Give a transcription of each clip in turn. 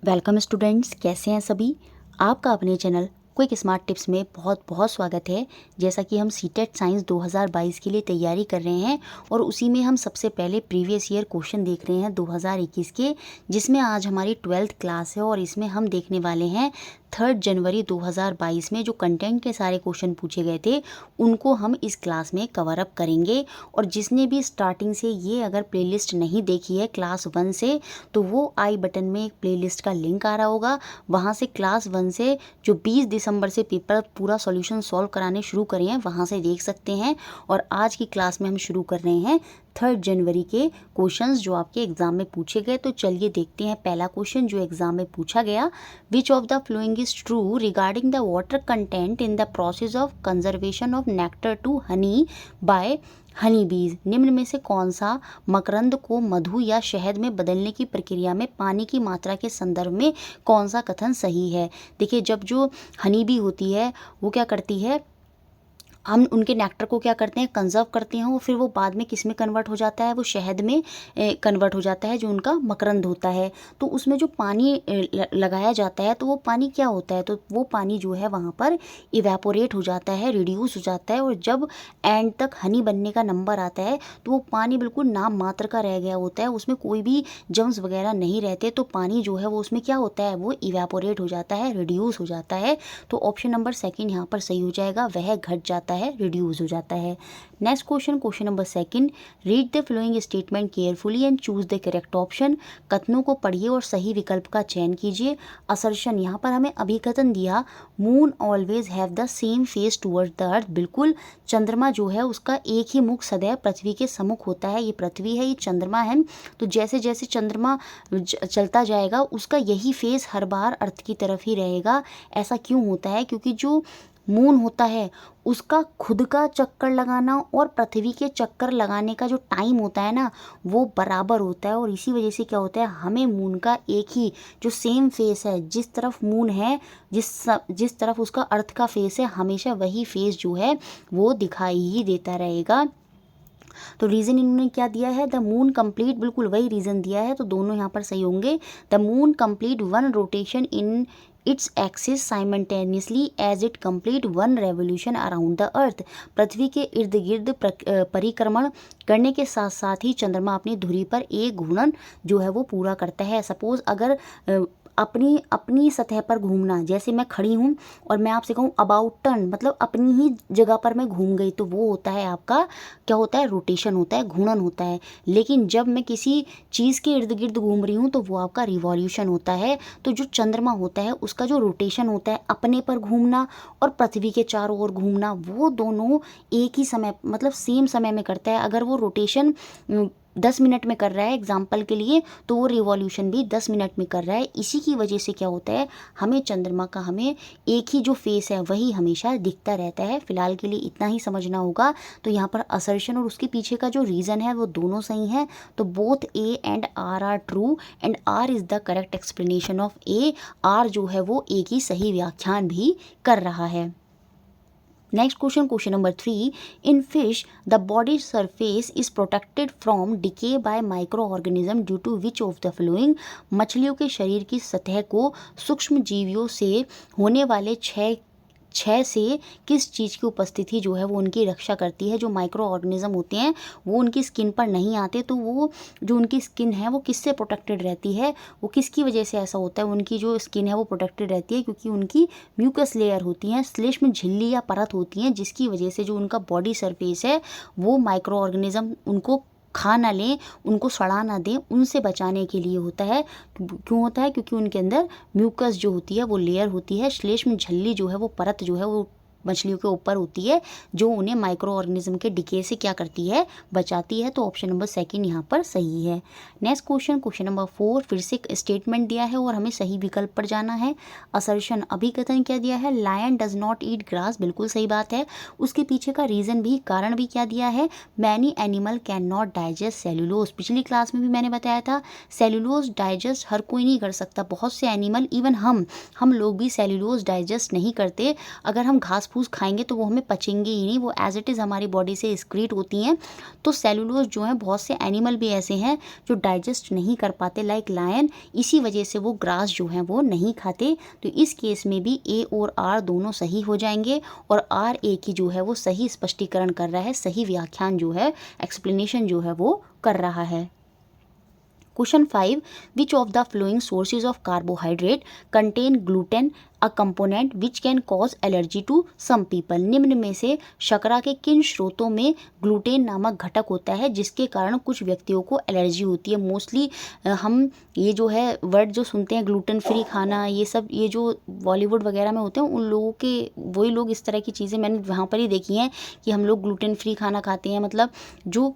Welcome students, कैसे हैं सभी। आपका अपने चैनल क्विक स्मार्ट टिप्स में बहुत बहुत स्वागत है। जैसा कि हम सीटेट साइंस 2022 के लिए तैयारी कर रहे हैं और उसी में हम सबसे पहले प्रीवियस ईयर क्वेश्चन देख रहे हैं 2021 के, जिसमें आज हमारी 12th क्लास है और इसमें हम देखने वाले हैं 3 जनवरी 2022 में जो कंटेंट के सारे क्वेश्चन पूछे गए थे उनको हम इस क्लास में कवर अप करेंगे। और जिसने भी स्टार्टिंग से ये अगर प्लेलिस्ट नहीं देखी है क्लास 1 से, तो वो आई बटन में एक प्लेलिस्ट का लिंक आ रहा होगा, वहाँ से क्लास 1 से जो 20 दिसंबर से पेपर पूरा सॉल्यूशन सॉल्व कराने शुरू करे हैं वहाँ से देख सकते हैं। और आज की क्लास में हम शुरू कर रहे हैं 3 जनवरी के क्वेश्चंस जो आपके एग्जाम में पूछे गए। तो चलिए देखते हैं पहला क्वेश्चन जो एग्जाम में पूछा गया। Which of the following is true regarding the water content in the process of conservation of nectar to honey by honey bees. निम्न में से कौन सा मकरंद को मधु या शहद में बदलने की प्रक्रिया में पानी की मात्रा के संदर्भ में कौन सा कथन सही है। देखिए, जब जो हनी बी होती है वो क्या करती है, हम उनके नेक्टर को क्या करते हैं, कंजर्व करते हैं और फिर वो बाद में किस में कन्वर्ट हो जाता है, वो शहद में कन्वर्ट हो जाता है जो उनका मकरंद होता है। तो उसमें जो पानी लगाया जाता है तो वो पानी क्या होता है, तो वो पानी जो है वहाँ पर इवेपोरेट हो जाता है, रिड्यूस हो जाता है। और जब एंड तक हनी बनने का नंबर आता है तो वो पानी बिल्कुल नाम मात्र का रह गया होता है, उसमें कोई भी जम्स वगैरह नहीं रहते। तो पानी जो है वो उसमें क्या होता है, वो इवेपोरेट हो जाता है, रिड्यूस हो जाता है। तो ऑप्शन नंबर सेकंड यहाँ पर सही हो जाएगा, वह घट जाता है, रिड्यूस हो जाता है। Next question, question number second, read the following statement carefully and choose the correct option. कथनों को पढ़िए और सही विकल्प का चयन कीजिए। असर्शन, यहाँ पर हमें अभिकथन दिया, moon always have the same face toward the earth. बिल्कुल, चंद्रमा जो है उसका एक ही मुख सदैव पृथ्वी के सम्मुख होता है। ये पृथ्वी है, ये चंद्रमा है, तो जैसे जैसे चंद्रमा चलता जाएगा उसका यही फेस हर बार अर्थ की तरफ ही रहेगा। ऐसा क्यों होता है, क्योंकि जो मून होता है उसका खुद का चक्कर लगाना और पृथ्वी के चक्कर लगाने का जो टाइम होता है ना, वो बराबर होता है। और इसी वजह से क्या होता है, हमें मून का एक ही जो सेम फेस है, जिस तरफ मून है, जिस तरफ उसका अर्थ का फेस है, हमेशा वही फेस जो है वो दिखाई ही देता रहेगा। तो रीज़न इन्होंने क्या दिया है, द मून कंप्लीट, बिल्कुल वही रीज़न दिया है, तो दोनों यहाँ पर सही होंगे। The moon complete one rotation in its axis simultaneously as it complete one revolution around the earth. पृथ्वी के इर्द गिर्द परिक्रमण करने के साथ साथ ही चंद्रमा अपनी धुरी पर एक घूर्णन जो है वो पूरा करता है। सपोज अगर अपनी अपनी सतह पर घूमना, जैसे मैं खड़ी हूँ और मैं आपसे कहूँ अबाउट टर्न, मतलब अपनी ही जगह पर मैं घूम गई, तो वो होता है आपका क्या होता है, रोटेशन होता है, घूर्णन होता है। लेकिन जब मैं किसी चीज़ के इर्द गिर्द घूम रही हूँ तो वो आपका रिवॉल्यूशन होता है। तो जो चंद्रमा होता है उसका जो रोटेशन होता है, अपने पर घूमना और पृथ्वी के चारों ओर घूमना, वो दोनों एक ही समय मतलब सेम समय में करता है। अगर वो रोटेशन 10 मिनट में कर रहा है एग्जाम्पल के लिए, तो वो रिवॉल्यूशन भी 10 मिनट में कर रहा है। इसी की वजह से क्या होता है, हमें चंद्रमा का हमें एक ही जो फेस है वही हमेशा दिखता रहता है। फिलहाल के लिए इतना ही समझना होगा। तो यहाँ पर असर्शन और उसके पीछे का जो रीज़न है वो दोनों सही हैं। तो both A and R are true and R is the correct explanation of A. R जो है वो एक ही सही व्याख्यान भी कर रहा है। Next question, question number 3, in fish the body surface is protected from decay by micro organism due to which of the following. मछलियों के शरीर की सतह को सूक्ष्म जीवियों से होने वाले क्षय से किस चीज़ की उपस्थिति जो है वो उनकी रक्षा करती है। जो माइक्रो ऑर्गेनिज्म होते हैं वो उनकी स्किन पर नहीं आते, तो वो जो उनकी स्किन है वो किससे प्रोटेक्टेड रहती है, वो किसकी वजह से ऐसा होता है, उनकी जो स्किन है वो प्रोटेक्टेड रहती है क्योंकि उनकी म्यूकस लेयर होती हैं, श्लेष्म झिल्ली या परत होती हैं, जिसकी वजह से जो उनका बॉडी सरफेस है वो माइक्रो ऑर्गेनिज्म उनको खा ना लें, उनको सड़ा ना दें, उनसे बचाने के लिए होता है। क्यों होता है, क्योंकि उनके अंदर म्यूकस जो होती है वो लेयर होती है, श्लेष्म झिल्ली जो है वो परत जो है वो मछलियों के ऊपर होती है, जो उन्हें माइक्रो ऑर्गेनिज्म के डिके से क्या करती है, बचाती है। तो ऑप्शन नंबर सेकंड यहाँ पर सही है। नेक्स्ट क्वेश्चन, क्वेश्चन नंबर 4, फिर से एक स्टेटमेंट दिया है और हमें सही विकल्प पर जाना है। असर्शन, अभिकथन क्या दिया है, lion does not eat grass, बिल्कुल सही बात है। उसके पीछे का रीज़न भी, कारण भी क्या दिया है, many animal can not digest cellulose. पिछली क्लास में भी मैंने बताया था सेल्यूलोज डाइजेस्ट हर कोई नहीं कर सकता। बहुत से एनिमल, इवन हम लोग भी सेल्यूलोज डाइजेस्ट नहीं करते। अगर हम घास फूस खाएंगे तो वो हमें पचेंगे ही नहीं, वो एज इट इज़ हमारी बॉडी से एक्सक्रीट होती हैं। तो सेलुलोज जो है, बहुत से एनिमल भी ऐसे हैं जो डाइजेस्ट नहीं कर पाते, लाइक लायन, इसी वजह से वो ग्रास जो है वो नहीं खाते। तो इस केस में भी ए और आर दोनों सही हो जाएंगे, और आर ए की जो है वो सही स्पष्टीकरण कर रहा है, सही व्याख्यान जो है, एक्सप्लेनेशन जो है वो कर रहा है। Question 5, which of the following sources of carbohydrate contain gluten, a component which can cause allergy to some people. निम्न में से शर्करा के किन स्रोतों में ग्लूटेन नामक घटक होता है जिसके कारण कुछ व्यक्तियों को एलर्जी होती है। मोस्टली हम ये जो है वर्ड जो सुनते हैं ग्लूटेन फ्री खाना, ये सब ये जो बॉलीवुड वगैरह में होते हैं उन लोगों के, वही लोग इस तरह की चीज़ें मैंने वहाँ पर ही देखी हैं कि हम लोग ग्लूटेन फ्री खाना खाते हैं। मतलब जो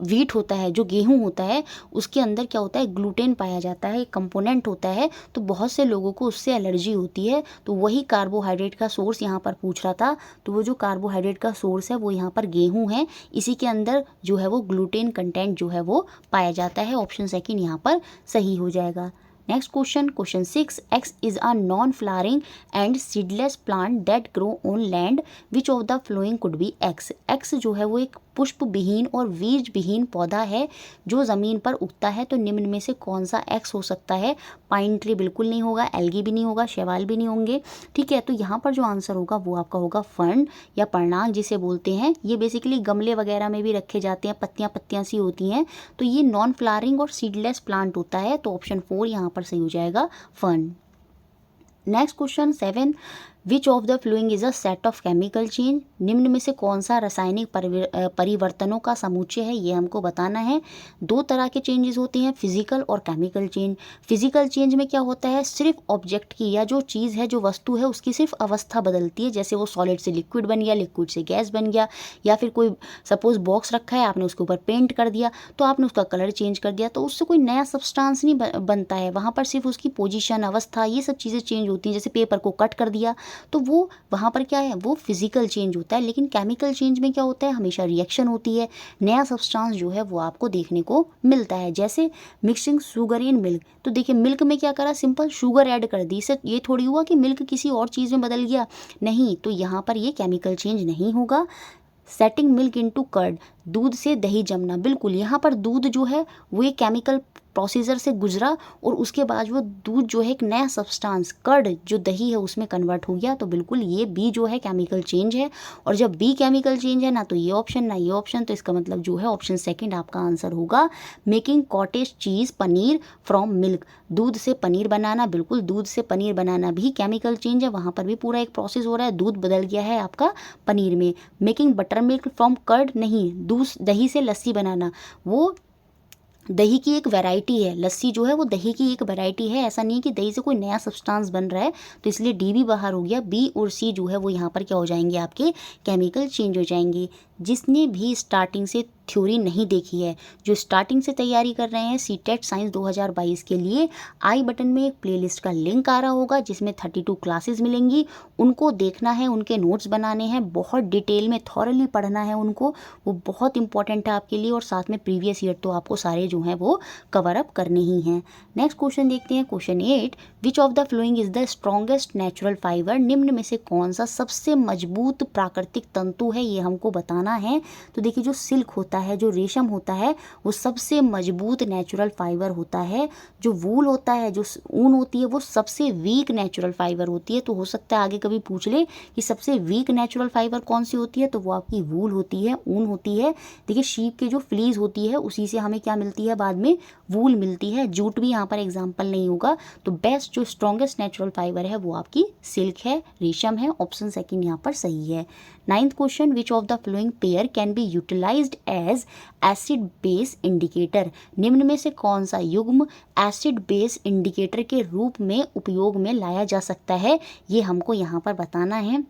वीट होता है, जो गेहूँ होता है, उसके अंदर क्या होता है, ग्लूटेन पाया जाता है, एक कंपोनेंट होता है, तो बहुत से लोगों को उससे एलर्जी होती है। तो वही कार्बोहाइड्रेट का सोर्स यहाँ पर पूछ रहा था। तो वो जो कार्बोहाइड्रेट का सोर्स है वो यहाँ पर गेहूं है, इसी के अंदर जो है वो ग्लूटेन कंटेंट जो है वो पाया जाता है। ऑप्शन सेकंड यहाँ पर सही हो जाएगा। Next question, question 6, x is a non flowering and seedless plant that grow on land, which of the following could be x. X जो है वो एक पुष्प विहीन और बीज विहीन पौधा है जो ज़मीन पर उगता है। तो निम्न में से कौन सा एक्स हो सकता है। पाइन ट्री बिल्कुल नहीं होगा, एल्गी भी नहीं होगा, शैवाल भी नहीं होंगे, ठीक है। तो यहाँ पर जो आंसर होगा वो आपका होगा फर्न या पर्णांग जिसे बोलते हैं। ये बेसिकली गमले वगैरह में भी रखे जाते हैं, पत्तियाँ पत्तियाँ सी होती हैं। तो ये नॉन फ्लावरिंग और सीडलेस प्लांट होता है। तो ऑप्शन 4 यहाँ पर सही हो जाएगा, fern. Next question 7, which of the following is a set of chemical change. निम्न में से कौन सा रासायनिक परिवर्तनों का समुच्चय है, ये हमको बताना है। दो तरह के चेंजेस होते हैं, फिजिकल और केमिकल चेंज। फिजिकल चेंज में क्या होता है, सिर्फ ऑब्जेक्ट की या जो चीज़ है, जो वस्तु है, उसकी सिर्फ अवस्था बदलती है। जैसे वो सॉलिड से लिक्विड बन गया, लिक्विड से गैस बन गया, या फिर कोई सपोज बॉक्स रखा है, आपने उसके ऊपर पेंट कर दिया तो आपने उसका कलर चेंज कर दिया, तो उससे कोई नया सब्सटेंस नहीं बनता है। वहाँ पर सिर्फ उसकी पोजीशन, अवस्था, ये सब चीज़ें चेंज होती हैं। जैसे पेपर को कट कर दिया तो वो वहाँ पर क्या है, वो फिजिकल चेंज होता है। लेकिन केमिकल चेंज में क्या होता है, हमेशा रिएक्शन होती है, नया सब्सटेंस जो है वो आपको देखने को मिलता है। जैसे मिक्सिंग शुगर इन मिल्क, तो देखिए मिल्क में क्या करा, सिंपल शुगर ऐड कर दी। इससे ये थोड़ी हुआ कि मिल्क किसी और चीज़ में बदल गया, नहीं। तो यहाँ पर ये केमिकल चेंज नहीं होगा। सेटिंग मिल्क इनटू कर्ड, दूध से दही जमना, बिल्कुल यहाँ पर दूध जो है वो एक केमिकल प्रोसीजर से गुजरा और उसके बाद वो दूध जो है एक नया सब्सटेंस, कर्ड जो दही है, उसमें कन्वर्ट हो गया। तो बिल्कुल ये बी जो है केमिकल चेंज है। और जब बी केमिकल चेंज है, ना तो ये ऑप्शन ना ये ऑप्शन, तो इसका मतलब जो है ऑप्शन सेकंड आपका आंसर होगा। Making cottage cheese paneer from milk, दूध से पनीर बनाना, बिल्कुल दूध से पनीर बनाना भी केमिकल चेंज है। वहाँ पर भी पूरा एक प्रोसेस हो रहा है, दूध बदल गया है आपका पनीर में। Making buttermilk from curd, नहीं, दूध दही से लस्सी बनाना, वो दही की एक वैरायटी है। लस्सी जो है वो दही की एक वैरायटी है, ऐसा नहीं है कि दही से कोई नया सब्सटेंस बन रहा है। तो इसलिए डी भी बाहर हो गया। बी और सी जो है वो यहाँ पर क्या हो जाएंगे, आपके केमिकल चेंज हो जाएंगे। जिसने भी स्टार्टिंग से थ्योरी नहीं देखी है, जो स्टार्टिंग से तैयारी कर रहे हैं सीटेट साइंस 2022 के लिए, आई बटन में एक प्लेलिस्ट का लिंक आ रहा होगा जिसमें 32 क्लासेस मिलेंगी। उनको देखना है, उनके नोट्स बनाने हैं, बहुत डिटेल में थॉरली पढ़ना है उनको, वो बहुत इंपॉर्टेंट है आपके लिए। और साथ में प्रीवियस ईयर तो आपको सारे जो हैं वो कवर अप करने ही हैं। नेक्स्ट क्वेश्चन देखते हैं, question 8, which of the following is the strongest natural fibre. निम्न में से कौन सा सबसे मजबूत प्राकृतिक तंतु है, ये हमको बताना है। तो देखिए जो सिल्क होता है, जो रेशम होता है, वो सबसे मजबूत नेचुरल फाइबर होता है। जो वूल होता है, जो ऊन होती है, वो सबसे वीक नेचुरल फाइबर होती है। तो हो सकता है आगे कभी पूछ ले कि सबसे वीक नेचुरल फाइबर कौन सी होती है, तो वो आपकी वूल होती है, ऊन होती है। देखिए शीप की जो फ्लीज होती है उसी से हमें क्या मिलती है, बाद में वूल मिलती है। जूट भी यहाँ पर एग्जाम्पल नहीं होगा। तो बेस्ट जो स्ट्रॉन्गेस्ट नेचुरल फाइबर है वो आपकी सिल्क है, रेशम है। ऑप्शन सेकंड यहाँ पर सही है। 9th question, which of the following pair can be utilised as acid base indicator. निम्न में से कौन सा युग्म एसिड बेस इंडिकेटर के रूप में उपयोग में लाया जा सकता है, ये हमको यहाँ पर बताना है।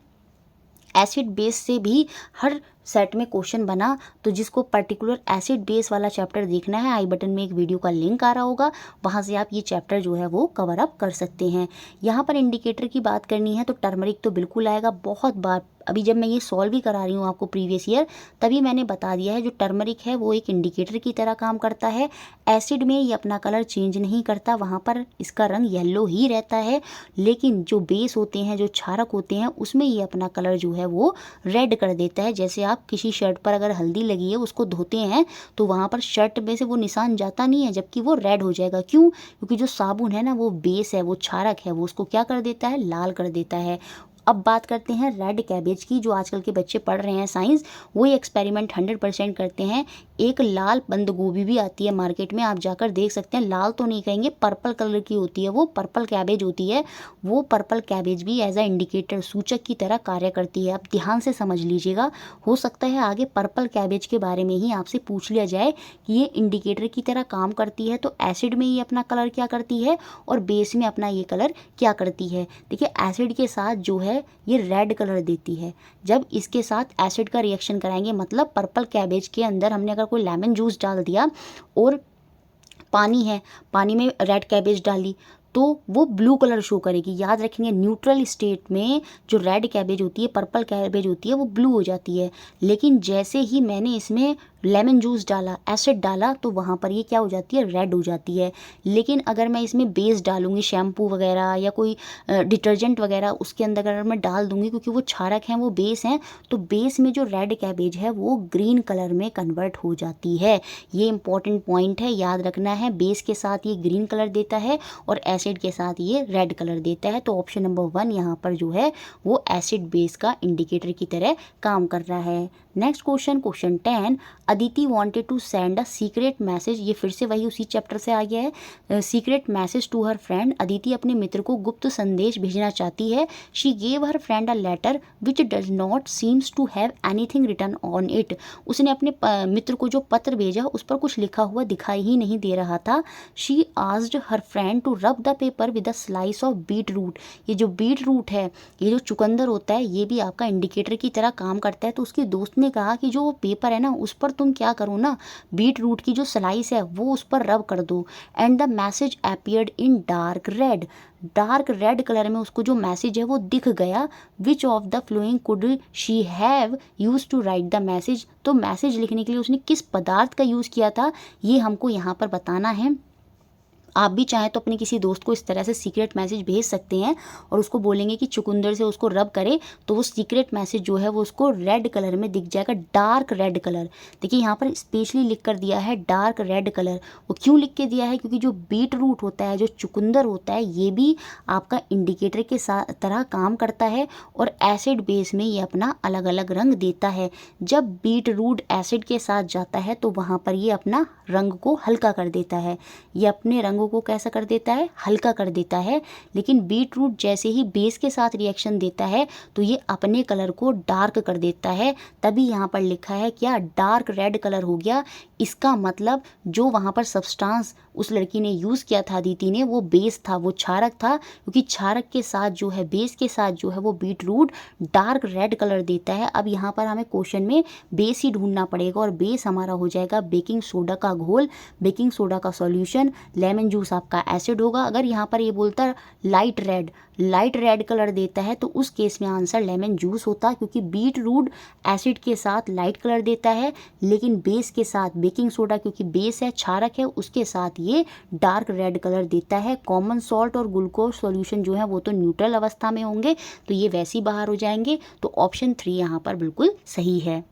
एसिड बेस से भी हर सेट में क्वेश्चन बना, तो जिसको पर्टिकुलर एसिड बेस वाला चैप्टर देखना है, आई बटन में एक वीडियो का लिंक आ रहा होगा, वहाँ से आप ये चैप्टर जो है वो कवर अप कर सकते हैं। यहाँ पर इंडिकेटर की बात करनी है तो टर्मरिक तो बिल्कुल आएगा। बहुत बार अभी जब मैं ये सॉल्व भी करा रही हूँ आपको प्रीवियस ईयर, तभी मैंने बता दिया है जो टर्मरिक है वो एक इंडिकेटर की तरह काम करता है। एसिड में ये अपना कलर चेंज नहीं करता, वहाँ पर इसका रंग येलो ही रहता है, लेकिन जो बेस होते हैं, जो क्षारक होते हैं, उसमें ये अपना कलर जो है वो रेड कर देता है। जैसे आप किसी शर्ट पर अगर हल्दी लगी है उसको धोते हैं तो वहाँ पर शर्ट में से वो निशान जाता नहीं है, जबकि वो रेड हो जाएगा। क्यों? क्योंकि जो साबुन है ना, वो बेस है, वो क्षारक है, वो उसको क्या कर देता है, लाल कर देता है। अब बात करते हैं रेड कैबेज की, जो आजकल के बच्चे पढ़ रहे हैं साइंस, वो ये एक्सपेरिमेंट 100% करते हैं। एक लाल बंद गोभी भी आती है मार्केट में, आप जाकर देख सकते हैं। लाल तो नहीं कहेंगे, पर्पल कलर की होती है, वो पर्पल कैबेज होती है। वो पर्पल कैबेज भी एज अ इंडिकेटर, सूचक की तरह कार्य करती है। आप ध्यान से समझ लीजिएगा, हो सकता है आगे पर्पल कैबेज के बारे में ही आपसे पूछ लिया जाए कि ये इंडिकेटर की तरह काम करती है, तो एसिड में ये अपना कलर क्या करती है और बेस में अपना ये कलर क्या करती है। देखिए, एसिड के साथ जो है ये रेड कलर देती है। जब इसके साथ एसिड का रिएक्शन कराएंगे, मतलब पर्पल कैबेज के अंदर हमने अगर कोई लेमन जूस डाल दिया और पानी है, पानी में रेड कैबेज डाली, तो वो ब्लू कलर शो करेगी। याद रखेंगे, न्यूट्रल स्टेट में जो रेड कैबेज होती है, पर्पल कैबेज होती है, वो ब्लू हो जाती है। लेकिन जैसे ही मैंने इसमें लेमन जूस डाला, एसिड डाला, तो वहाँ पर ये क्या हो जाती है, रेड हो जाती है। लेकिन अगर मैं इसमें बेस डालूंगी, शैम्पू वगैरह या कोई डिटर्जेंट वगैरह उसके अंदर अगर मैं डाल दूंगी, क्योंकि वो क्षारक हैं, वो बेस हैं, तो बेस में जो रेड कैबेज है वो ग्रीन कलर में कन्वर्ट हो जाती है। ये इंपॉर्टेंट पॉइंट है, याद रखना है। बेस के साथ ये ग्रीन कलर देता है और एसिड के साथ ये रेड कलर देता है। तो ऑप्शन नंबर 1 यहाँ पर जो है वो एसिड बेस का इंडिकेटर की तरह काम कर रहा है। Next question, question 10, Aditi wanted to send a secret message. ये फिर से वही उसी चैप्टर से आ गया है। Secret message to her friend. Aditi अपने मित्र को गुप्त संदेश भेजना चाहती है। She gave her friend a letter which does not seems to have anything written on it. उसने अपने मित्र को जो पत्र भेजा उस पर कुछ लिखा हुआ दिखाई ही नहीं दे रहा था। She asked her friend to rub the paper with a slice of beetroot. ये जो बीट रूट है, ये जो चुकंदर होता है, ये भी आपका इंडिकेटर की तरह काम करता है। तो उसके दोस्त ने कहा कि जो पेपर है ना, उस पर तुम क्या करो ना, बीट रूट की जो स्लाइस है वो उस पर रब कर दो। And the message appeared in dark red. Dark red colour में उसको जो मैसेज है वो दिख गया। Which of the following could she have use to write the message. तो मैसेज लिखने के लिए उसने किस पदार्थ का यूज़ किया था, ये हमको यहाँ पर बताना है। आप भी चाहें तो अपने किसी दोस्त को इस तरह से सीक्रेट मैसेज भेज सकते हैं और उसको बोलेंगे कि चुकंदर से उसको रब करे, तो वो सीक्रेट मैसेज जो है वो उसको रेड कलर में दिख जाएगा, डार्क रेड कलर। देखिए यहाँ पर स्पेशली लिख कर दिया है डार्क रेड कलर। वो क्यों लिख के दिया है? क्योंकि जो बीट रूट होता है, जो चुकंदर होता है, ये भी आपका इंडिकेटर के साथ तरह काम करता है और एसिड बेस में ये अपना अलग अलग रंग देता है। जब बीट रूट एसिड के साथ जाता है तो वहाँ पर ये अपना रंग को हल्का कर देता है, ये अपने रंगों को कैसा कर देता है, हल्का कर देता है। लेकिन बीट रूट जैसे ही बेस के साथ रिएक्शन देता है तो ये अपने कलर को डार्क कर देता है। तभी यहाँ पर लिखा है क्या, डार्क रेड कलर हो गया। इसका मतलब जो वहाँ पर सब्सटेंस उस लड़की ने यूज़ किया था, अदिति ने, वो बेस था, वो क्षारक था। क्योंकि क्षारक के साथ जो है, बेस के साथ जो है वो beetroot dark red colour देता है। अब यहाँ पर हमें क्वेश्चन में बेस ही ढूंढना पड़ेगा और बेस हमारा हो जाएगा बेकिंग सोडा का घोल, बेकिंग सोडा का सॉल्यूशन, लेमन जूस आपका एसिड होगा। अगर यहाँ पर ये बोलता लाइट रेड कलर देता है तो उस केस में आंसर लेमन जूस होता, क्योंकि बीट रूट एसिड के साथ लाइट कलर देता है, लेकिन बेस के साथ बेकिंग सोडा, क्योंकि बेस है, क्षारक है, उसके साथ ये डार्क रेड कलर देता है। कॉमन सॉल्ट और ग्लूकोज सॉल्यूशन जो है वो तो न्यूट्रल अवस्था में होंगे, तो ये वैसे ही बाहर हो जाएंगे। तो ऑप्शन 3 यहाँ पर बिल्कुल सही है।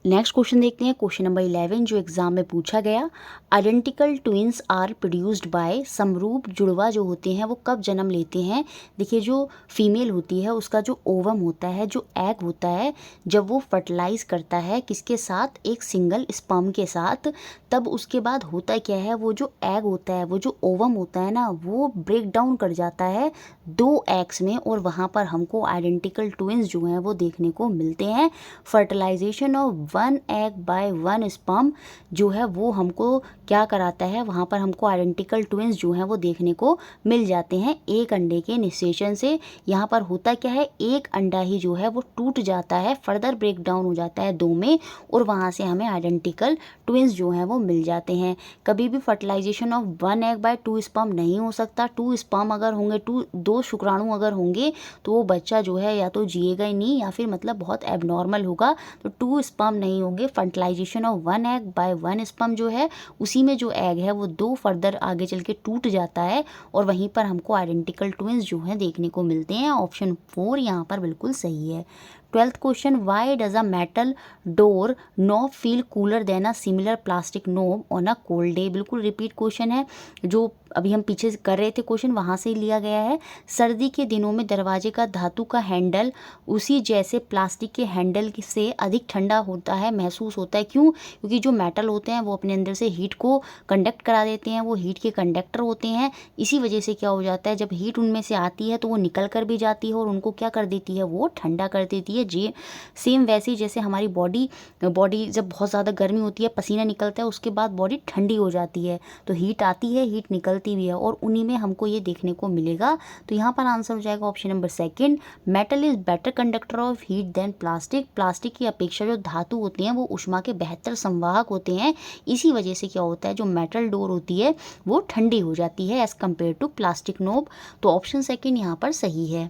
नेक्स्ट क्वेश्चन देखते हैं, क्वेश्चन नंबर 11 जो एग्जाम में पूछा गया। Identical twins are produced by, समरूप जुड़वा जो होते हैं वो कब जन्म लेते हैं? देखिए, जो फीमेल होती है उसका जो ओवम होता है, जो एग होता है, जब वो फर्टिलाइज करता है किसके साथ, एक सिंगल स्पर्म के साथ, तब उसके बाद होता क्या है, वो जो एग होता है, वो जो ओवम होता है ना, वो ब्रेक डाउन कर जाता है 2 एग्स में और वहाँ पर हमको आइडेंटिकल ट्विंस जो हैं वो देखने को मिलते हैं। Fertilisation of 1 egg by 1 sperm जो है वो हमको क्या कराता है, वहाँ पर हमको आइडेंटिकल ट्विंस जो हैं वो देखने को मिल जाते हैं एक अंडे के निषेचन से। यहाँ पर होता क्या है, एक अंडा ही जो है वो टूट जाता है, फर्दर ब्रेक डाउन हो जाता है 2 में, और वहाँ से हमें आइडेंटिकल ट्विंस जो हैं वो मिल जाते हैं। कभी भी fertilisation of 1 egg by 2 sperm नहीं हो सकता। 2 स्पर्म अगर होंगे, 2 शुक्राणु अगर होंगे तो वो बच्चा जो है या तो जिएगा ही नहीं या फिर मतलब बहुत एबनॉर्मल होगा। तो 2 स्पर्म नहीं होंगे। Fertilisation of 1 egg by 1 sperm जो है उसी में जो एग है वो 2 फर्दर आगे चल के टूट जाता है और वहीं पर हमको आइडेंटिकल ट्विंस जो है देखने को मिलते हैं। ऑप्शन 4 यहाँ पर बिल्कुल सही है। 12th question, why does a metal door knob feel cooler than a similar plastic knob on a cold day. बिल्कुल रिपीट क्वेश्चन है, जो अभी हम पीछे कर रहे थे क्वेश्चन वहाँ से लिया गया है। सर्दी के दिनों में दरवाजे का धातु का हैंडल उसी जैसे प्लास्टिक के हैंडल से अधिक ठंडा होता है, महसूस होता है। क्यों? क्योंकि जो मेटल होते हैं वो अपने अंदर से हीट को कंडक्ट करा देते हैं, वो हीट के कंडक्टर होते हैं। इसी वजह से क्या हो जाता है, जब हीट उनमें से आती है तो वो निकल कर भी जाती है और उनको क्या कर देती है, वो ठंडा कर देती है। जी सेम वैसे ही जैसे हमारी बॉडी जब बहुत ज़्यादा गर्मी होती है, पसीना निकलता है, उसके बाद बॉडी ठंडी हो जाती है, तो हीट आती है, हीट निकलती भी है, और उन्हीं में हमको ये देखने को मिलेगा। तो यहाँ पर आंसर हो जाएगा option number 2, metal is better conductor of heat than plastic. Plastic की अपेक्षा जो धातु होते हैं वो ऊष्मा के बेहतर संवाहक होते हैं। इसी वजह से क्या होता है, जो मेटल डोर होती है वो ठंडी हो जाती है as compare to plastic knob. तो ऑप्शन 2 यहाँ पर सही है।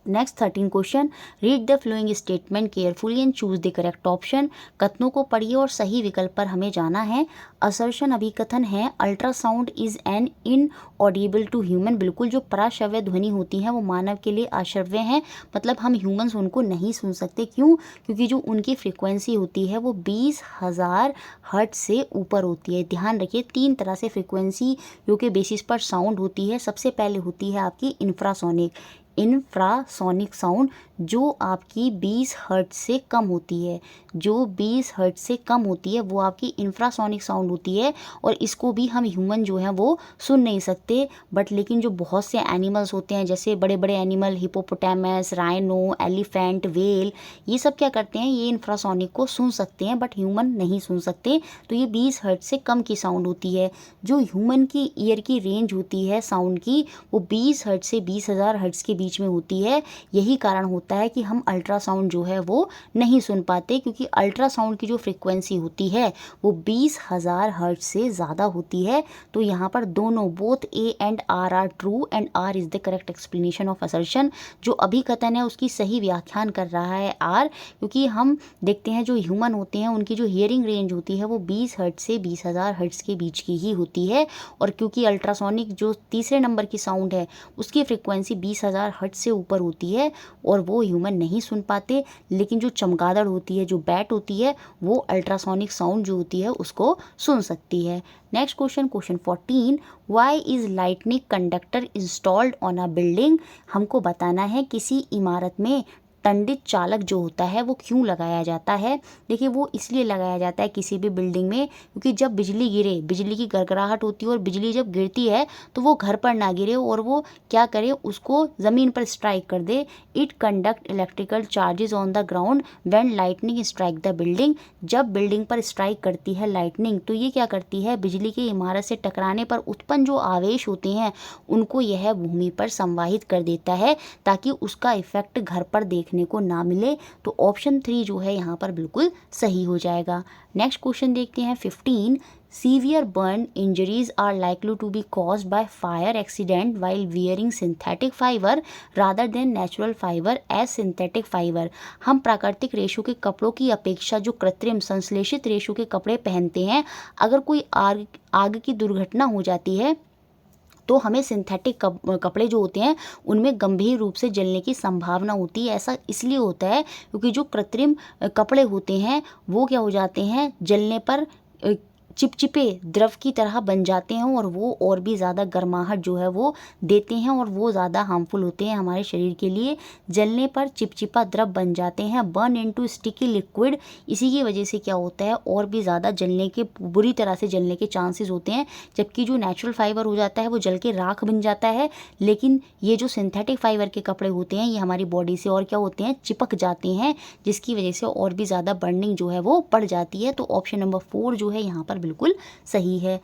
Next 13 question, read the following statement carefully and choose the correct option. कथनों को पढ़िए और सही विकल्प पर हमें जाना है। असर्शन अभिकथन है, ultrasound is an inaudible to human. बिल्कुल, जो पराश्रव्य ध्वनि होती हैं वो मानव के लिए अश्रव्य हैं, मतलब हम ह्यूमंस उनको नहीं सुन सकते। क्यों? क्योंकि जो उनकी फ्रिक्वेंसी होती है वो 20,000 हर्ट्ज से ऊपर होती है। ध्यान रखिए, 3 तरह से फ्रिक्वेंसी जो के बेसिस पर साउंड होती है। सबसे पहले होती है आपकी इंफ्रासोनिक साउंड, जो आपकी 20 हर्ट्ज से कम होती है। जो 20 हर्ट्ज से कम होती है वो आपकी इंफ्रासोनिक साउंड होती है, और इसको भी हम ह्यूमन जो हैं वो सुन नहीं सकते। बट लेकिन जो बहुत से एनिमल्स होते हैं, जैसे बड़े बड़े animal, hippopotamus, rhino, elephant, well, ये सब क्या करते हैं, ये इंफ्रासोनिक को सुन सकते हैं, बट ह्यूमन नहीं सुन सकते। तो ये 20 हर्ट्ज से कम की साउंड होती है। जो ह्यूमन की ईयर की रेंज होती है साउंड की, वो 20 हर्ट्ज से 20,000 हर्ट्ज के बीच में होती है। यही कारण होता है कि हम अल्ट्रासाउंड जो है वो नहीं सुन पाते, क्योंकि अल्ट्रासाउंड की जो फ्रिक्वेंसी होती है वो 20,000 हर्ट्ज से ज़्यादा होती है। तो यहाँ पर दोनों, both A and R are true and R is the correct explanation of assertion. जो अभिकथन है उसकी सही व्याख्यान कर रहा है आर, क्योंकि हम देखते हैं जो ह्यूमन होते हैं उनकी जो हियरिंग रेंज होती है वो 20 हर्ट्ज से 20,000 हर्ट्ज के बीच की ही होती है। और क्योंकि अल्ट्रासोनिक जो तीसरे नंबर की साउंड है उसकी फ्रिक्वेंसी 20,000 हर्ट्ज से ऊपर होती है और वो ह्यूमन नहीं सुन पाते। लेकिन जो चमगादड़ होती है, जो बैट होती है, वो अल्ट्रासोनिक साउंड जो होती है उसको सुन सकती है। Next question 14, why is lightning conductor installed on a building. हमको बताना है किसी इमारत में टंडित चालक जो होता है वो क्यों लगाया जाता है। देखिए, वो इसलिए लगाया जाता है किसी भी बिल्डिंग में, क्योंकि जब बिजली गिरे, बिजली की गड़गड़ाहट होती है और बिजली जब गिरती है तो वो घर पर ना गिरे और वो क्या करे, उसको ज़मीन पर स्ट्राइक कर दे। It conduct electrical charges on the ground when lightning strike the building. जब बिल्डिंग पर स्ट्राइक करती है लाइटनिंग तो ये क्या करती है, बिजली की इमारत से टकराने पर उत्पन्न जो आवेश होते हैं उनको यह भूमि पर संवाहित कर देता है, ताकि उसका इफेक्ट घर पर देखने को ना मिले। तो ऑप्शन 3 जो है यहाँ पर बिल्कुल सही हो जाएगा। नेक्स्ट क्वेश्चन देखते हैं 15, severe burn injuries are likely to be caused by fire accident while wearing synthetic fibre rather than natural fibre as synthetic fibre. हम प्राकृतिक रेशों के कपड़ों की अपेक्षा जो कृत्रिम संश्लेषित रेशों के कपड़े पहनते हैं, अगर कोई आग की दुर्घटना हो जाती है तो हमें सिंथेटिक कपड़े जो होते हैं उनमें गंभीर रूप से जलने की संभावना होती है। ऐसा इसलिए होता है क्योंकि जो कृत्रिम कपड़े होते हैं वो क्या हो जाते हैं, जलने पर चिपचिपे द्रव की तरह बन जाते हैं और वो और भी ज़्यादा गर्माहट जो है वो देते हैं और वो ज़्यादा हार्मफुल होते हैं हमारे शरीर के लिए। जलने पर चिपचिपा द्रव बन जाते हैं, बर्न इनटू स्टिकी लिक्विड। इसी की वजह से क्या होता है, और भी ज़्यादा जलने के, बुरी तरह से जलने के चांसेस होते हैं। जबकि जो नेचुरल फाइबर हो जाता है वो जल के राख बन जाता है, लेकिन ये जो सिंथेटिक फाइबर के कपड़े होते हैं ये हमारी बॉडी से और क्या होते हैं, चिपक जाते हैं, जिसकी वजह से और भी ज़्यादा बर्निंग जो है वो बढ़ जाती है। तो ऑप्शन नंबर 4 जो है यहाँ पर बिल्कुल सही है।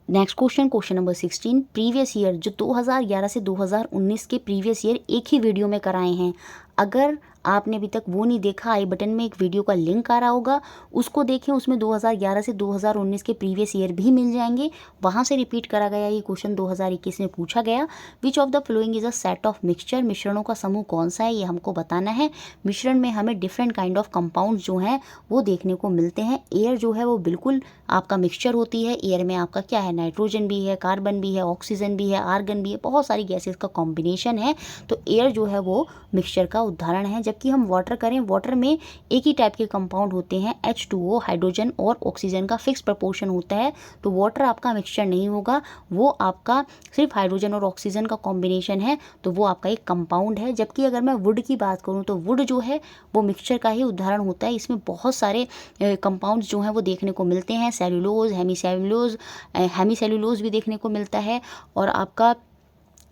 Next question number 16, previous year जो 2011 से 2019 के प्रीवियस ईयर एक ही वीडियो में कराए हैं। अगर आपने अभी तक वो नहीं देखा, आई बटन में एक वीडियो का लिंक आ रहा होगा, उसको देखें। उसमें 2011 से 2019 के प्रीवियस ईयर भी मिल जाएंगे, वहाँ से रिपीट करा गया ये क्वेश्चन 2021 में पूछा गया। Which of the following is a set of mixture, मिश्रणों का समूह कौन सा है, ये हमको बताना है। मिश्रण में हमें डिफरेंट काइंड ऑफ कंपाउंड्स जो हैं वो देखने को मिलते हैं। एयर जो है वो बिल्कुल आपका मिक्सचर होती है। एयर में आपका क्या है, नाइट्रोजन भी है, कार्बन भी है, ऑक्सीजन भी है, आर्गन भी है, बहुत सारी गैसेस का कॉम्बिनेशन है। तो एयर जो है वो मिक्सचर का उदाहरण है। जबकि हम वाटर करें, वाटर में एक ही टाइप के कंपाउंड होते हैं, H2O, हाइड्रोजन और ऑक्सीजन का फिक्स प्रपोर्शन होता है। तो वाटर आपका मिक्सचर नहीं होगा, वो आपका सिर्फ हाइड्रोजन और ऑक्सीजन का कॉम्बिनेशन है, तो वो आपका एक कंपाउंड है। जबकि अगर मैं वुड की बात करूँ तो वुड जो है वो मिक्सचर का ही उदाहरण होता है। इसमें बहुत सारे कंपाउंड्स जो हैं वो देखने को मिलते हैं। सेलुलोज, हेमीसेलुलोज भी देखने को मिलता है, और आपका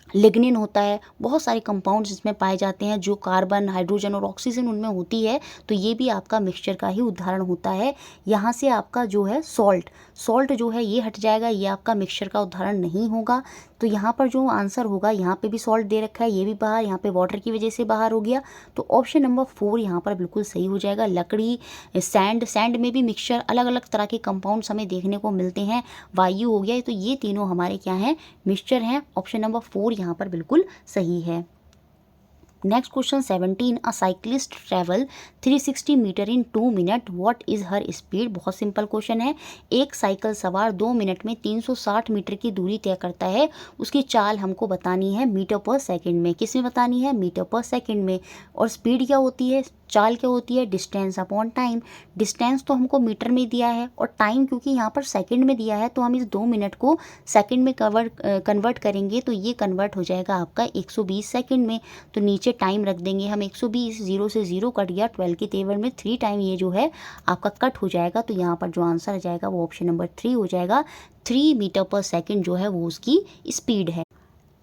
लिग्निन होता है। बहुत सारे कंपाउंड्स इसमें पाए जाते हैं, जो कार्बन, हाइड्रोजन और ऑक्सीजन उनमें होती है। तो ये भी आपका मिक्सचर का ही उदाहरण होता है। यहाँ से आपका जो है सॉल्ट जो है ये हट जाएगा, ये आपका मिक्सचर का उदाहरण नहीं होगा। तो यहाँ पर जो आंसर होगा, यहाँ पे भी सॉल्ट दे रखा है, ये भी बाहर, यहाँ पे वाटर की वजह से बाहर हो गया। तो ऑप्शन नंबर 4 यहाँ पर बिल्कुल सही हो जाएगा। लकड़ी, सैंड में भी मिक्सचर, अलग अलग तरह के कंपाउंड्स हमें देखने को मिलते हैं। वायु हो गया, तो ये तीनों हमारे क्या हैं, मिक्सचर हैं। ऑप्शन नंबर 4 यहाँ पर बिल्कुल सही है। Next question 17, a cyclist travel 360 metre in 2 minute, what is her speed. बहुत सिंपल क्वेश्चन है। एक साइकिल सवार 2 मिनट में 360 मीटर की दूरी तय करता है, उसकी चाल हमको बतानी है मीटर पर सेकंड में। किस में बतानी है, मीटर पर सेकंड में। और स्पीड क्या होती है, चाल क्या होती है, डिस्टेंस अपॉन टाइम। डिस्टेंस तो हमको मीटर में दिया है, और टाइम क्योंकि यहाँ पर सेकंड में दिया है, तो हम इस 2 मिनट को सेकंड में कन्वर्ट करेंगे, तो ये कन्वर्ट हो जाएगा आपका 120 सेकंड में। तो नीचे टाइम रख देंगे हम 120, 0 से 0 कट गया, 12 के तेवर में 3 टाइम ये जो है आपका कट हो जाएगा। तो यहाँ पर जो आंसर आ जाएगा वो ऑप्शन नंबर 3 हो जाएगा। 3 मीटर पर सेकेंड जो है वो उसकी स्पीड है।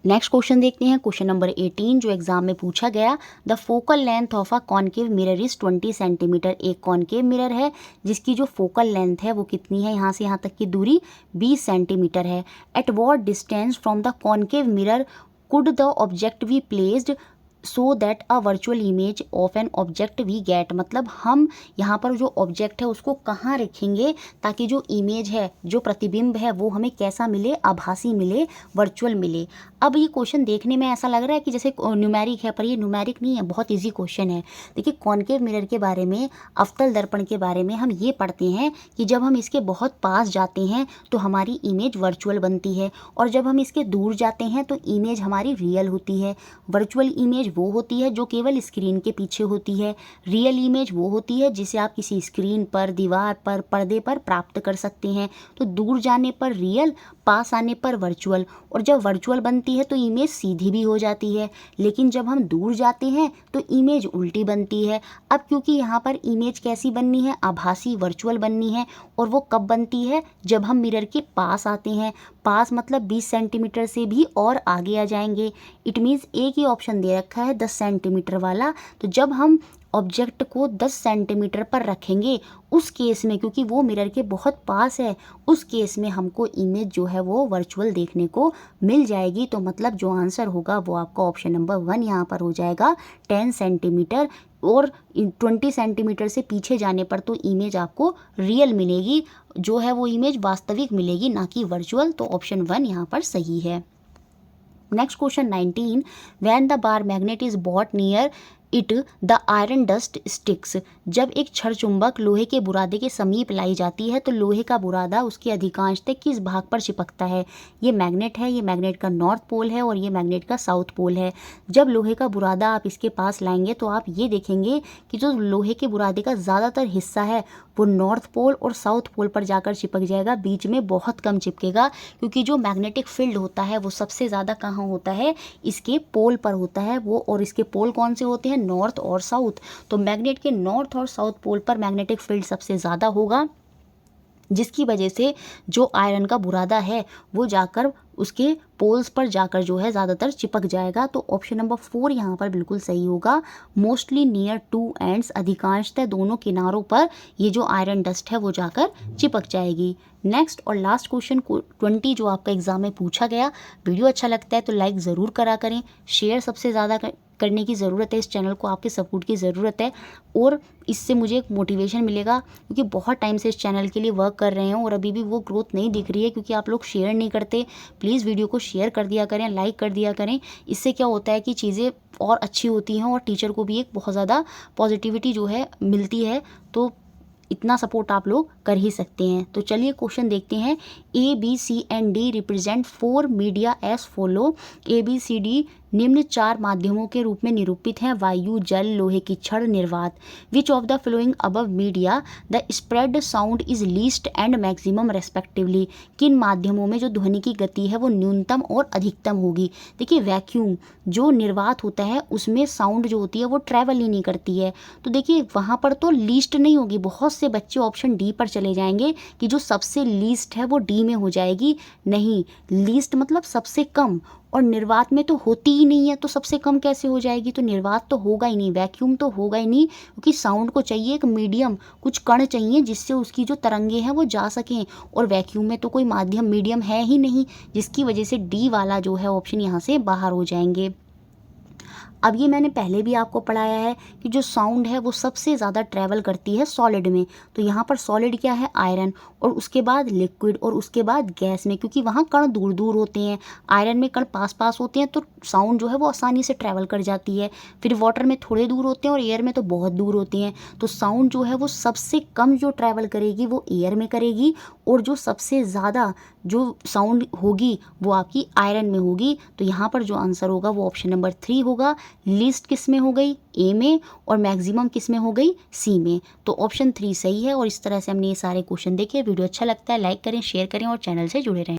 नेक्स्ट क्वेश्चन देखते हैं, क्वेश्चन नंबर 18 जो एग्जाम में पूछा गया। The focal length of a concave mirror is 20 centimetre. एक कॉनकेव मिरर है जिसकी जो फोकल लेंथ है वो कितनी है, यहाँ से यहाँ तक की दूरी 20 सेंटीमीटर है। At what distance from the concave mirror could the object be placed so that a virtual image of an object we get. मतलब हम यहाँ पर जो ऑब्जेक्ट है उसको कहाँ रखेंगे ताकि जो इमेज है, जो प्रतिबिंब है, वो हमें कैसा मिले, आभासी मिले, वर्चुअल मिले। अब ये क्वेश्चन देखने में ऐसा लग रहा है कि जैसे न्यूमेरिक है, पर ये न्यूमेरिक नहीं है, बहुत ईजी क्वेश्चन है। देखिए, कॉनकेव मिरर के बारे में, अवतल दर्पण के बारे में हम ये पढ़ते हैं कि जब हम इसके बहुत पास जाते हैं तो हमारी इमेज वर्चुअल बनती है, और जब हम इसके दूर जाते हैं तो इमेज हमारी रियल होती है। वर्चुअल इमेज वो होती है जो केवल स्क्रीन के पीछे होती है। रियल इमेज वो होती है जिसे आप किसी स्क्रीन पर, दीवार पर, पर्दे पर प्राप्त कर सकते हैं। तो दूर जाने पर रियल, पास आने पर वर्चुअल। और जब वर्चुअल बनती है तो इमेज सीधी भी हो जाती है, लेकिन जब हम दूर जाते हैं तो इमेज उल्टी बनती है। अब क्योंकि यहाँ पर इमेज कैसी बननी है, आभासी, वर्चुअल बननी है, और वो कब बनती है, जब हम मिरर के पास आते हैं। पास मतलब 20 सेंटीमीटर से भी और आगे आ जाएंगे। इट मीन्स एक ही ऑप्शन दे रखा है 10 सेंटीमीटर वाला। तो जब हम ऑब्जेक्ट को 10 सेंटीमीटर पर रखेंगे, उस केस में, क्योंकि वो मिरर के बहुत पास है, उस केस में हमको इमेज जो है वो वर्चुअल देखने को मिल जाएगी। तो मतलब जो आंसर होगा वो आपका ऑप्शन नंबर 1 यहाँ पर हो जाएगा, 10 सेंटीमीटर। और 20 सेंटीमीटर से पीछे जाने पर तो इमेज आपको रियल मिलेगी, जो है वो इमेज वास्तविक मिलेगी, ना कि वर्चुअल। तो ऑप्शन 1 यहाँ पर सही है। Next question 19, when the bar magnet is bought near it the iron dust sticks. जब एक छड़ चुंबक लोहे के बुरादे के समीप लाई जाती है तो लोहे का बुरादा उसके अधिकांशतः किस भाग पर चिपकता है। ये मैग्नेट है, ये मैग्नेट का नॉर्थ पोल है और ये मैग्नेट का साउथ पोल है। जब लोहे का बुरादा आप इसके पास लाएंगे तो आप ये देखेंगे कि जो लोहे के बुरादे का ज़्यादातर हिस्सा है वो नॉर्थ पोल और साउथ पोल पर जाकर चिपक जाएगा, बीच में बहुत कम चिपकेगा, क्योंकि जो मैग्नेटिक फील्ड होता है वो सबसे ज़्यादा कहाँ होता है, इसके पोल पर होता है वो। और इसके पोल कौन से होते हैं, नॉर्थ और साउथ। तो मैग्नेट के नॉर्थ और साउथ पोल पर मैग्नेटिक फील्ड सबसे ज़्यादा होगा, जिसकी वजह से जो आयरन का बुरादा है वो जाकर उसके पोल्स पर जाकर जो है ज़्यादातर चिपक जाएगा। तो ऑप्शन नंबर 4 यहाँ पर बिल्कुल सही होगा। मोस्टली नियर टू एंड्स, अधिकांशतः दोनों किनारों पर ये जो आयरन डस्ट है वो जाकर चिपक जाएगी। नेक्स्ट और लास्ट क्वेश्चन 20 जो आपका एग्जाम में पूछा गया। वीडियो अच्छा लगता है तो लाइक ज़रूर करा करें, शेयर सबसे ज़्यादा करने की ज़रूरत है, इस चैनल को आपके सपोर्ट की ज़रूरत है, और इससे मुझे एक मोटिवेशन मिलेगा, क्योंकि बहुत टाइम से इस चैनल के लिए वर्क कर रहे हैं और अभी भी वो ग्रोथ नहीं दिख रही है, क्योंकि आप लोग शेयर नहीं करते। प्लीज़ वीडियो को शेयर कर दिया करें, लाइक कर दिया करें। इससे क्या होता है कि चीज़ें और अच्छी होती हैं और टीचर को भी एक बहुत ज़्यादा पॉजिटिविटी जो है मिलती है। तो इतना सपोर्ट आप लोग कर ही सकते हैं। तो चलिए क्वेश्चन देखते हैं। A B C and D represent 4 media as follow. A B C D निम्न 4 माध्यमों के रूप में निरूपित हैं, वायु, जल, लोहे की छड़, निर्वात। विच of the flowing above media the spread sound is least and maximum respectively. किन माध्यमों में जो ध्वनि की गति है वो न्यूनतम और अधिकतम होगी। देखिए वैक्यूम जो निर्वात होता है उसमें साउंड जो होती है वो ट्रैवल ही नहीं करती है, तो देखिए वहाँ पर तो लीस्ट नहीं होगी। बहुत से बच्चे ऑप्शन डी पर चले जाएंगे कि जो सबसे लीस्ट है वो डी में हो जाएगी। नहीं, लीस्ट मतलब सबसे कम, और निर्वात में तो होती ही नहीं है, तो सबसे कम कैसे हो जाएगी। तो निर्वात तो होगा ही नहीं, वैक्यूम तो होगा ही नहीं, क्योंकि साउंड को चाहिए एक मीडियम, कुछ कण चाहिए जिससे उसकी जो तरंगे हैं वो जा सकें, और वैक्यूम में तो कोई माध्यम मीडियम है ही नहीं, जिसकी वजह से डी वाला जो है ऑप्शन यहाँ से बाहर हो जाएंगे। अब ये मैंने पहले भी आपको पढ़ाया है कि जो साउंड है वो सबसे ज़्यादा ट्रैवल करती है सॉलिड में। तो यहाँ पर सॉलिड क्या है, आयरन, और उसके बाद लिक्विड, और उसके बाद गैस में, क्योंकि वहाँ कण दूर दूर होते हैं। आयरन में कण पास पास होते हैं तो साउंड जो है वो आसानी से ट्रैवल कर जाती है। फिर वाटर में थोड़े दूर होते हैं और एयर में तो बहुत दूर होते हैं। तो साउंड जो है वो सबसे कम जो ट्रैवल करेगी वो एयर में करेगी, और जो सबसे ज़्यादा जो साउंड होगी वो आपकी आयरन में होगी। तो यहाँ पर जो आंसर होगा वो ऑप्शन नंबर 3 होगा। लीस्ट किस में हो गई, ए में, और मैक्सिमम किस में हो गई, सी में। तो ऑप्शन 3 सही है। और इस तरह से हमने ये सारे क्वेश्चन देखे। वीडियो अच्छा लगता है लाइक करें, शेयर करें और चैनल से जुड़े रहें।